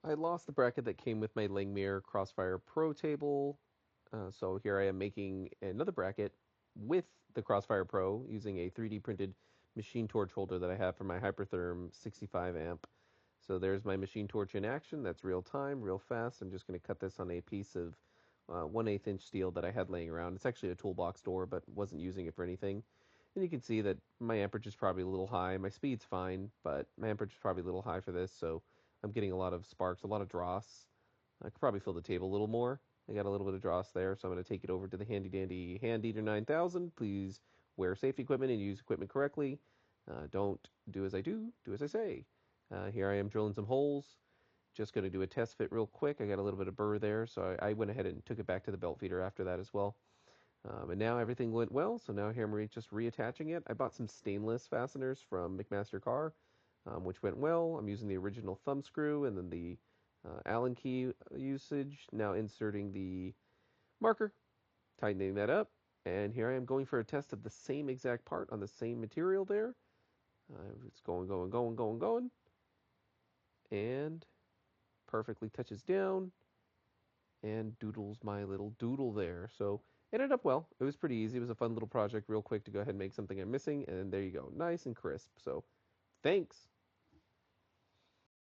I lost the bracket that came with my Langmuir Crossfire Pro table, so here I am making another bracket with the Crossfire Pro using a 3D printed machine torch holder that I have for my Hypertherm 65 amp. So there's my machine torch in action. That's real time, real fast. I'm just going to cut this on a piece of 1/8 inch steel that I had laying around. It's actually a toolbox door, but wasn't using it for anything. And you can see that my amperage is probably a little high. My speed's fine, but my amperage is probably a little high for this, so I'm getting a lot of sparks, a lot of dross. I could probably fill the table a little more. I got a little bit of dross there, so I'm going to take it over to the handy dandy Hand Eater 9000. Please wear safety equipment and use equipment correctly. Don't do as I do, do as I say. Here I am drilling some holes. Just going to do a test fit real quick. I got a little bit of burr there, so I went ahead and took it back to the belt feeder after that as well. And now everything went well, so now here I'm just reattaching it. I bought some stainless fasteners from McMaster Carr, which went well. I'm using the original thumb screw and then the Allen key usage. Now inserting the marker, tightening that up, and here I am going for a test of the same exact part on the same material there. It's going, going, going, going, going, and perfectly touches down and doodles my little doodle there. So it ended up well. It was pretty easy. It was a fun little project, real quick to go ahead and make something I'm missing, and there you go, nice and crisp. So thanks.